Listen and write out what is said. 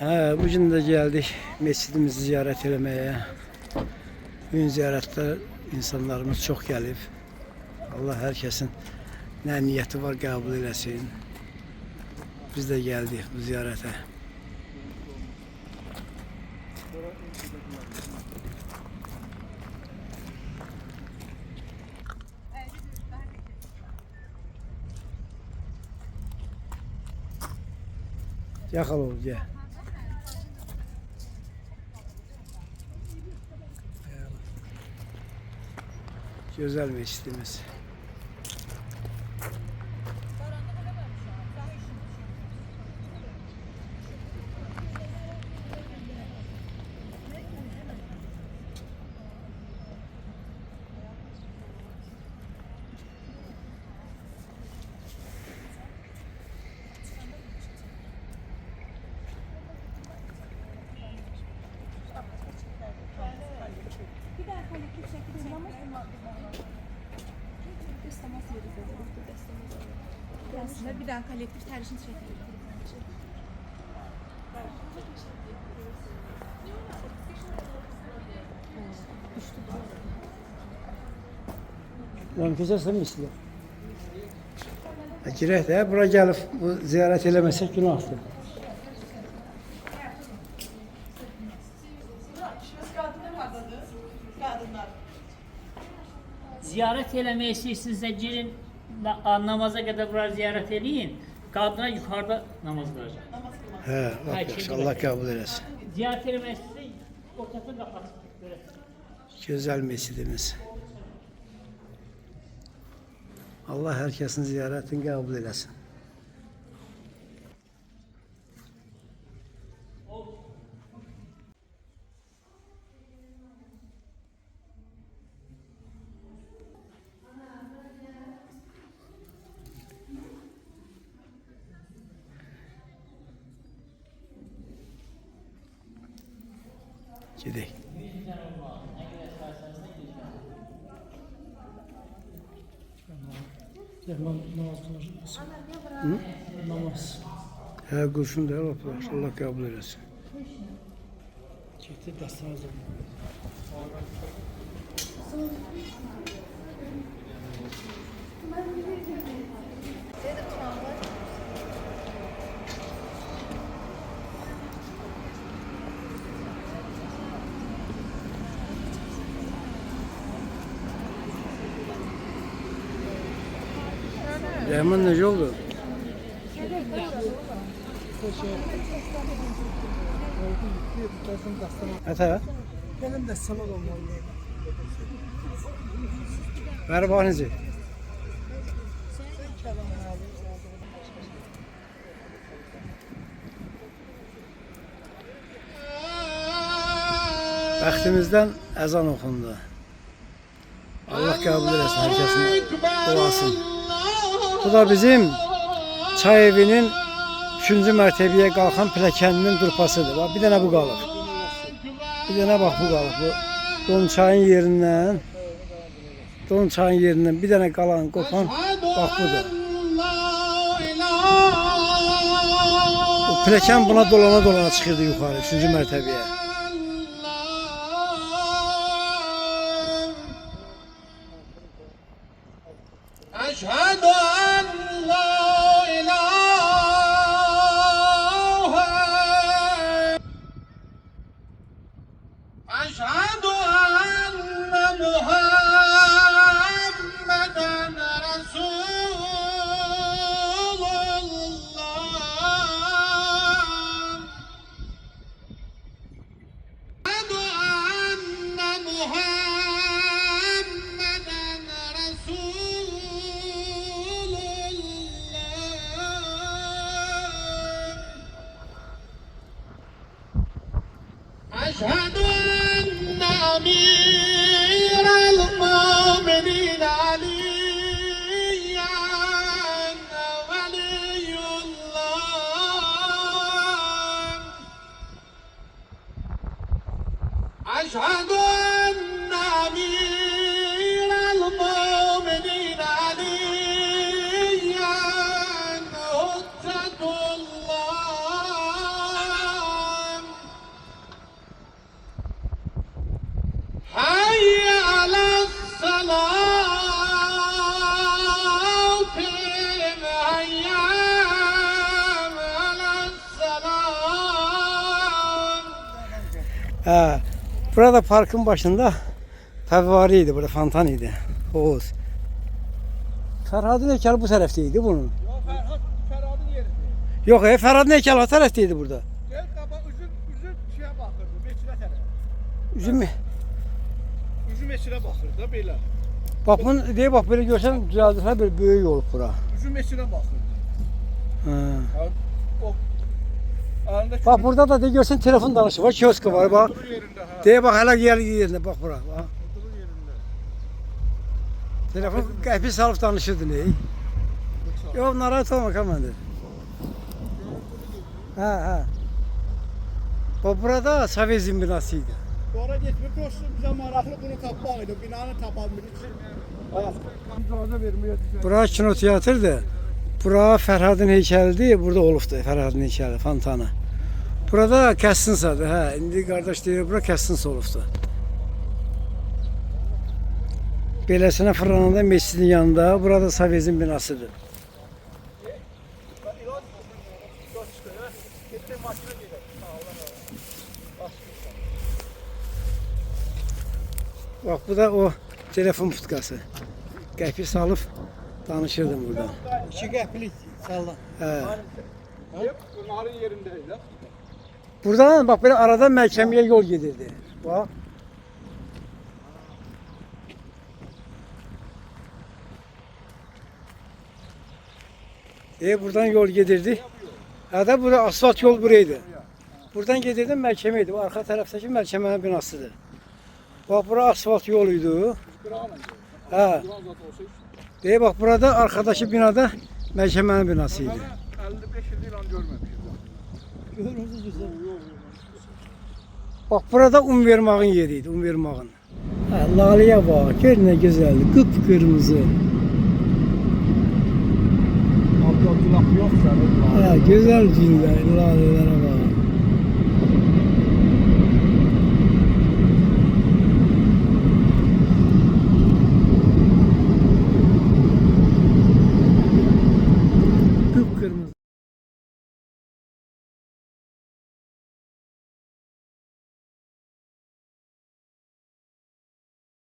Bugün de geldik mescidimizi ziyaret etmeye. Bugün ziyarette insanlarımız çok gelip Allah herkesin ne niyeti var kabul eylesin. Biz de geldik bu ziyarete. Yakal ol gel. Güzel mescidimiz. Bir daha kolektif tercihini çekelim. Lan keçersen mi istiyor? Girək də, bura gəlib bu ziyaret eləməsək günahdır. Ziyaret eləmək istəyirsinizsə girin namaza kadar buraya ziyaret edin. Kadına yukarıda namaz kılacak. Bak yaxşı, Allah kabul eylesin. Ziyaret eləmək istəyirsə ortasını kapatsın. Güzel mescidimiz. Allah herkesin ziyaretini kabul eylesin. Gidelim. Namaz kılır. Namaz. Kılsın da Allah kabul eylesin. Çekti dastana zaman. Rəhman necə oldu? Ətə? Benim de sana olmalı. Ver bax necə? Bəxtimizdən əzan oxundu. Allah kabul eləsin, herkesin duasını. Bu da bizim çay evinin 3-cü mərtəbəyə qalxan pilləkəninin durpasıdır. Bak, bir dənə bu qalıb. Bir dənə bax bu qalıb. Bu Donçayın yerindən bir dənə qalan, qopan bax budur. Bu pilləkən buna dolana çıxırdı yuxarı 3-cü mərtəbəyə. أشهد أن لا إله أشهد أن محمدا رسول الله أشهد أن محمدا رسول أشهد أن أمير المؤمنين عليا ولي الله أشهد أن أمير المؤمنين عليا حجة الله Burada parkın başında fəvvarı idi, burada fontan idi. Oğuz. Ferhat'ın heykeli bu taraftaydı bunun. Yok Ferhat'ın yerinde. Yok, Ferhat'ın heykeli o taraftaydı burada. Gel kaba üzüm şeye bakırdı, meçhile tərəf. Üzüm mü? Üzüm meçhile bakırdı da belə. Bak bunu diye bak böyle görsen düzeldirler, böyle böyük olup bura. Üzüm meçhile bakırdı. Ha. Ha, o elindeki Bak burada da de görsen telefon danışı var, kiosk var bak. oturur yerinde ha. Diye bak hala yer yerinde bak bura. Bak. Oturur yerinde. Telefon qəpi salıb danışırdı ne? Yok narahat olma komandır. Ha. Bak burada Savez'in binasıydı. Sonra getmir koştum bize maraqlı bunu tapmaq idi. Binanı tapanmır. İcazə verməyə düşər. Bura kinoteatrdır. Bura Ferhat'ın heykelidir. Burada olubdu Ferhat'ın heykeli, fontanı. Burada Kəstinsadır. Hə, indi qardaş deyir bura Kəstins olubdu. Beləsinə fırlananda mescidin yanında. Burada Savez'in binasıdır. Bak bu da o telefon putkası. Qəpi salıb danışırdım burada. 2 qəplik salla. Hə. Bunların yerindəydi. Buradan bak böyle aradan məhkəməyə yol gedirdi. Bak. Buradan yol gedirdi. Ha da burada asfalt yol buraydı. Buradan gedirdim məhkəməydi. Bu arka taraftaki məhkəmənin binasıdır. Bak bura asfalt yoluydu. Ha. Bak burada arkadaki binada məhkəmənin binasıydı. 55 il ilan görməmişik. Görürsünüz güzel. Bak burada un vermağın yeriydi, un vermağın. Ha, laliye bak, gör ne güzeldi, kıpkırmızı. Abdullah yox sənin. Ha, güzel ciller, lalelere